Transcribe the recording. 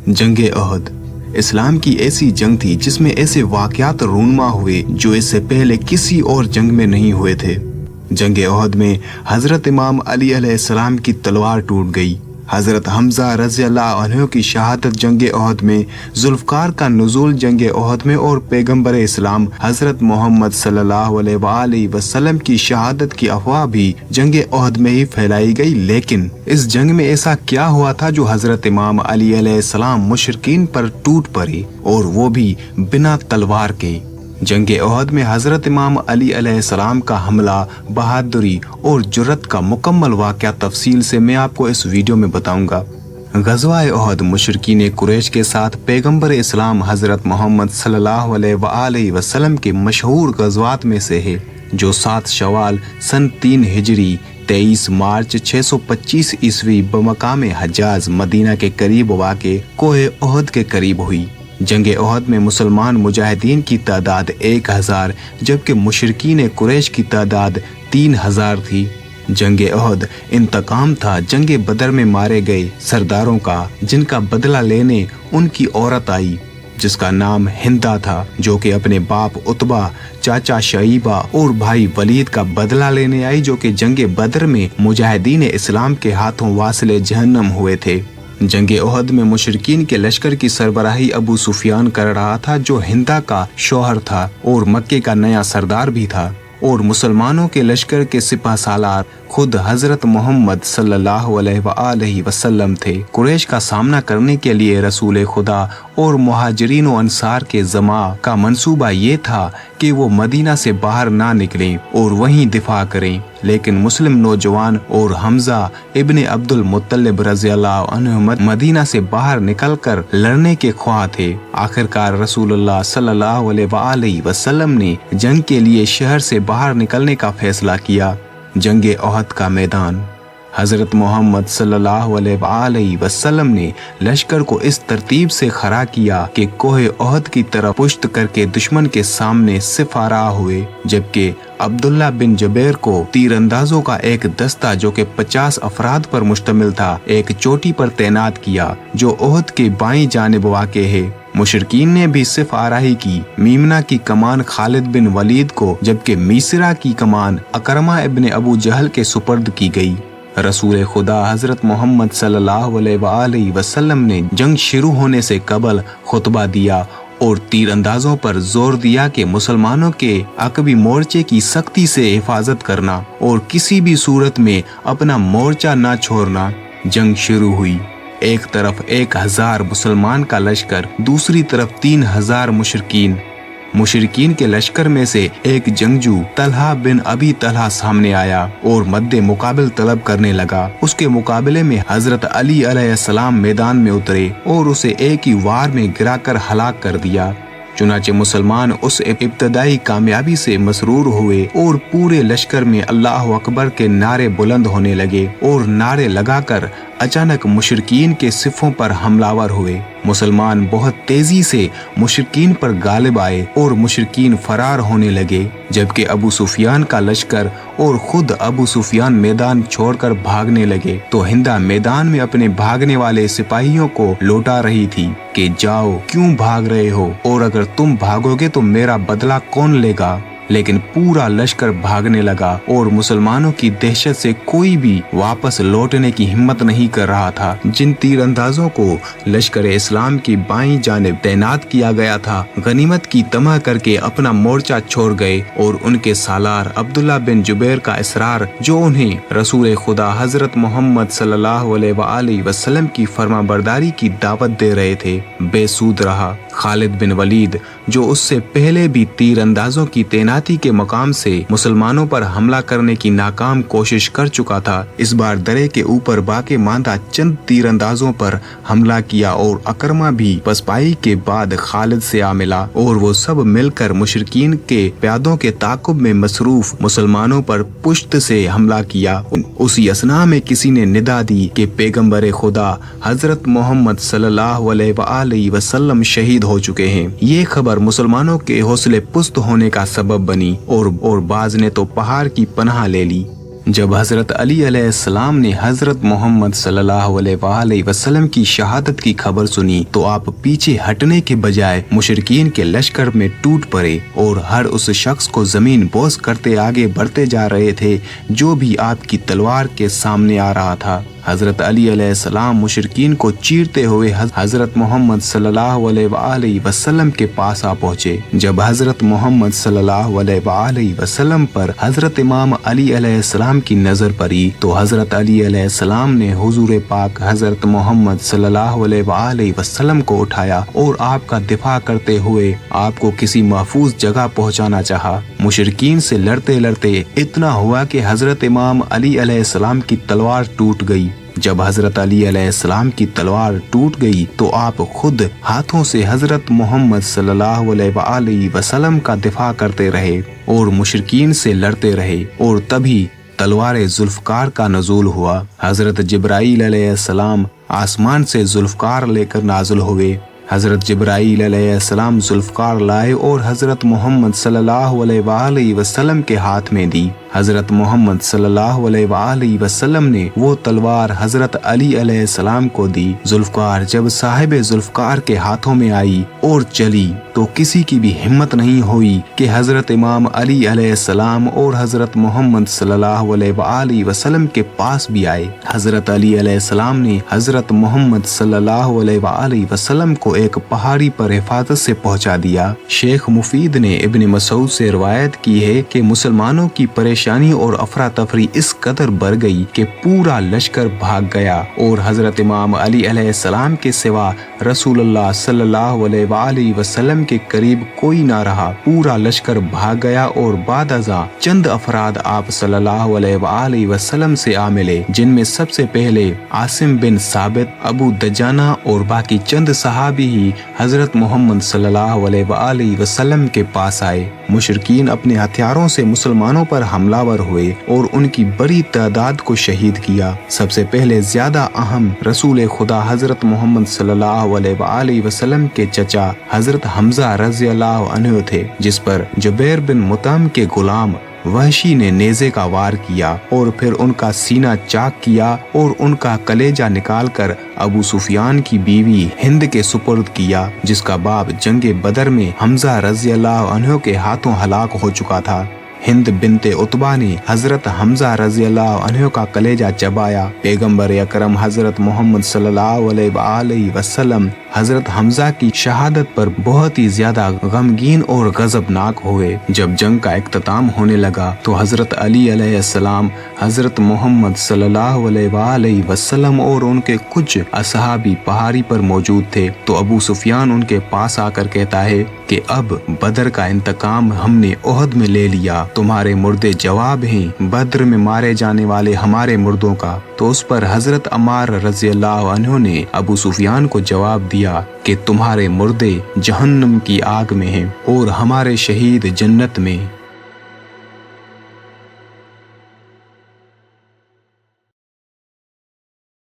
जंग अहद इस्लाम की ऐसी जंग थी जिसमें ऐसे वाक़यात रूनुमा हुए जो इससे पहले किसी और जंग में नहीं हुए थे। जंग अहद में हजरत इमाम अली अलैहिस्सलाम की तलवार टूट गई। हजरत हमजा रज़ियल्लाहु अन्हु की शहादत जंग अहद में, जुल्फ़कार का नुज़ूल जंग अहद में और पैगम्बर इस्लाम हजरत मोहम्मद सल्लल्लाहु अलैहि वसल्लम की शहादत की अफवाह भी जंग अहद में ही फैलाई गई। लेकिन इस जंग में ऐसा क्या हुआ था जो हजरत इमाम अली अलैहिस्सलाम मुशरिकीन पर टूट पड़े, और वो भी बिना तलवार के। जंग अहद में हजरत इमाम अली अलैहिस्सलाम का हमला, बहादुरी और जुर्रत का मुकम्मल वाक़या तफसील से मैं आपको इस वीडियो में बताऊंगा। ग़ज़वा अहद मुशरिकीन कुरैश के साथ पैगम्बर इस्लाम हजरत मोहम्मद सल्लल्लाहु अलैहि वसल्लम के मशहूर ग़ज़वात में से है, जो 7 शवाल सन 3 हिजरी 23 मार्च 625 ईस्वी बमकाम हज्जाज मदीना के करीब वाक़े कोहे अहद के करीब हुई। जंग अहद में मुसलमान मुजाहिदीन की तादाद 1000 जबकि मुशरिकीन कुरैश की तादाद 3000 थी। जंग अहद इंतकाम था जंग बदर में मारे गए सरदारों का, जिनका बदला लेने उनकी औरत आई जिसका नाम हिंदा था, जो कि अपने बाप उतबा, चाचा शईबा और भाई वलीद का बदला लेने आई, जो कि जंग बदर में मुजाहिदीन इस्लाम के हाथों वासिले जहन्नम हुए थे। जंग अहद में मुशरिकीन के लश्कर की सरबराही अबू सुफियान कर रहा था, जो हिंदा का शौहर था और मक्के का नया सरदार भी था, और मुसलमानों के लश्कर के सिपह सालार खुद हजरत मोहम्मद सल्लल्लाहु अलैहि वसल्लम थे। कुरैश का सामना करने के लिए रसूल खुदा और मुहाजिरीन व अंसार के जमा का मंसूबा ये था कि वो मदीना से बाहर ना निकलें और वहीं दिफा करें, लेकिन मुस्लिम नौजवान और हमजा इब्ने अब्दुल मुत्तलिब रज़ियल्लाहु अन्हु मदीना से बाहर निकलकर लड़ने के ख्वाह थे। आखिरकार रसूलुल्लाह सल्लल्लाहु अलैहि वसल्लम ने जंग के लिए शहर से बाहर निकलने का फैसला किया। जंग अहद का मैदान। हजरत मोहम्मद सल्लल्लाहु अलैहि वसल्लम ने लश्कर को इस तरतीब से खड़ा किया कि कोहे अहद की तरफ पुश्त करके दुश्मन के सामने सिफारा हुए, जबकि अब्दुल्ला बिन जुबैर को तीरंदाजों का एक दस्ता जो कि 50 अफराद पर मुश्तमिल था, एक चोटी पर तैनात किया जो अहद के बाईं जानिब वाक़े है। मुशरिकीन ने भी सिर्फ आराही की। मीमना की कमान खालिद बिन वलीद को, जबकि मीसरा की कमान अकरमा इब्ने अबू जहल के सुपर्द की गई। रसूल खुदा हजरत मोहम्मद सल्लल्लाहु अलैहि वसल्लम ने जंग शुरू होने से कबल खुतबा दिया और तीरंदाजों पर जोर दिया कि मुसलमानों के अकबी मोर्चे की सख्ती से हिफाजत करना और किसी भी सूरत में अपना मोर्चा न छोड़ना। जंग शुरू हुई। एक तरफ 1000 मुसलमान का लश्कर, दूसरी तरफ 3000 मुशरिकीन के लश्कर में से एक जंगजू तलहा बिन अबी तलहा सामने आया और मद्दे मुकाबिल तलब करने लगा। उसके मुकाबले में हजरत अली अलैहिस्सलाम मैदान में उतरे और उसे एक ही वार में गिराकर हलाक कर दिया। चुनाचे मुसलमान उस इब्तदाई कामयाबी से मसरूर हुए और पूरे लश्कर में अल्लाह अकबर के नारे बुलंद होने लगे और नारे लगाकर अचानक मुशरिकीन के सिफों पर हमलावर हुए। मुसलमान बहुत तेजी से मुशरिकीन पर गालिब आए और मुशरिकीन फरार होने लगे, जबकि अबू सुफियान का लश्कर और खुद अबू सुफियान मैदान छोड़कर भागने लगे। तो हिंदा मैदान में अपने भागने वाले सिपाहियों को लौटा रही थी कि जाओ, क्यों भाग रहे हो, और अगर तुम भागोगे तो मेरा बदला कौन लेगा। लेकिन पूरा लश्कर भागने लगा और मुसलमानों की दहशत से कोई भी वापस लौटने की हिम्मत नहीं कर रहा था। जिन तीरंदाजों को लश्कर इस्लाम की बाईं जानिब तैनात किया गया था, गनीमत की तमह करके अपना मोर्चा छोड़ गए और उनके सालार अब्दुल्ला बिन जुबैर का इसरार, जो उन्हें रसूल खुदा हजरत मोहम्मद सल्लल्लाहु अलैहि वसल्लम की फरमाबरदारी की दावत दे रहे थे, बेसूद रहा। खालिद बिन वलीद, जो उससे पहले भी तीरंदाजों की तैनाती के मकाम से मुसलमानों पर हमला करने की नाकाम कोशिश कर चुका था, इस बार दरे के ऊपर बाके मांदा चंद तीरंदाजों पर हमला किया और अकरमा भी पसपाई के बाद खालिद से आ मिला और वो सब मिलकर मुशरिकीन के प्यादों के ताकुब में मसरूफ मुसलमानों पर पुश्त से हमला किया। उसी असना में किसी ने निदा दी कि पैगम्बर खुदा हजरत मोहम्मद सल्लल्लाहु अलैहि वसल्लम शहीद हो चुके हैं। ये खबर मुसलमानों के हौसले पुस्त होने का सबब बनी और बाज ने तो पहाड़ की पनाह ले ली। जब हजरत अली अलैहिस्सलाम ने हजरत मोहम्मद सल्लल्लाहु अलैहि वसल्लम की शहादत की खबर सुनी तो आप पीछे हटने के बजाय मुशरिकीन के लश्कर में टूट पड़े और हर उस शख्स को जमीन बोस करते आगे बढ़ते जा रहे थे जो भी आपकी तलवार के सामने आ रहा था। हजरत अली अलैहिस्सलाम मुशरिकीन को चीरते हुए हजरत मोहम्मद सल्लल्लाहु अलैहि वसल्लम के पास आ पहुँचे। जब हजरत मोहम्मद सल्लल्लाहु अलैहि वसल्लम पर हजरत इमाम अली अलैहिस्सलाम की नजर पड़ी तो हजरत अली अलैहिस्सलाम ने हुजूर पाक हजरत मोहम्मद सल्लल्लाहु अलैहि वसल्लम को उठाया और आपका दिफा करते हुए आपको किसी महफूज जगह पहुंचाना चाहा। मुशरिकीन से लड़ते लड़ते इतना हुआ कि हजरत इमाम अली अलैहिस्सलाम की तलवार टूट गई। जब हजरत अली अलैहिस्सलाम की तलवार टूट गई तो आप खुद हाथों से हजरत मोहम्मद सल्लल्लाहु अलैहि वसल्लम का दिफा करते रहे और मुशरिकीन से लड़ते रहे और तभी तलवार जुल्फकार का नज़ूल हुआ। हजरत जिब्राईल अलैहिस्सलाम आसमान से जुल्फकार लेकर नाज़िल हुए। हजरत जिब्राईल अलैहिस्सलाम जुल्फकार लाए और हजरत मोहम्मद सल्लल्लाहु अलैहि वसल्लम के हाथ में दी। हजरत मोहम्मद सल्लल्लाहु अलैहि वसल्लम ने वो तलवार हजरत अली अलैहिस्सलाम को दी। जुल्फकार जब साहिब जुल्फकार के हाथों में आई और चली तो किसी की भी हिम्मत नहीं हुई कि हजरत इमाम अली अलैहिस्सलाम और हजरत मोहम्मद सल्लल्लाहु अलैहि वसल्लम के पास भी आए। हजरत अली अलैहिस्सलाम ने हजरत मोहम्मद सल्लल्लाहु अलैहि वसल्लम को एक पहाड़ी पर हिफाजत से पहुंचा दिया। शेख मुफीद ने इब्न मसूद से रिवायत की है कि मुसलमानों की परेशानी और अफरा तफरी इस कदर बढ़ गई कि पूरा लश्कर भाग गया और हजरत इमाम अली अलैहिस्सलाम के सिवा रसूलुल्लाह सल्लल्लाहु अलैहि वसल्लम के करीब कोई ना रहा। पूरा लश्कर भाग गया और बाद अज़ा चंद अफराद आप सल्लल्लाहु अलैहि वसल्लम से आ मिले, जिनमें सबसे पहले आसिम बिन साबित, अबू दजाना और बाकी चंद सहाबी ही हजरत मोहम्मद सल्लल्लाहु अलैहि वसल्लम के पास आए। मुशरिकीन अपने हथियारों से मुसलमानों पर हमलावर हुए और उनकी बड़ी तादाद को शहीद किया। सबसे पहले ज्यादा अहम रसूल खुदा हजरत मोहम्मद सल्लल्लाहु अलैहि वसल्लम के चचा हजरत हमजा रज़ियल्लाहु अन्हु थे, जिस पर जुबैर बिन मुतअम के गुलाम वहशी ने नेज़े का वार किया और फिर उनका सीना चाक किया और उनका कलेजा निकालकर अबू सुफियान की बीवी हिंद के सुपुर्द किया, जिसका बाप जंगे बदर में हमजा रज़ियल्लाहु अन्हु के हाथों हलाक हो चुका था। हिंद बिनते उतबा ने हजरत हमजा रज़ियल्लाहु अन्हु का कलेजा चबाया। पैगंबर अकरम हजरत मोहम्मद सल्लल्लाहु अलैहि वसल्लम हजरत हमजा की शहादत पर बहुत ही ज्यादा गमगीन और गजबनाक हुए। जब जंग का इख्तिताम होने लगा तो हजरत अली अलैहिस्सलाम, हजरत मोहम्मद सल्लल्लाहु अलैहि वसल्लम और उनके कुछ असहाबी पहाड़ी पर मौजूद थे। तो अबू सुफियान उनके पास आकर कहता है कि अब बदर का इंतकाम हमने ओहद में ले लिया, तुम्हारे मुर्दे जवाब हैं बद्र में मारे जाने वाले हमारे मुर्दों का। तो उस पर हजरत अम्मार रज़ियल्लाहु अन्हु ने अबू सुफियान को जवाब दिया कि तुम्हारे मुर्दे जहन्नम की आग में हैं और हमारे शहीद जन्नत में।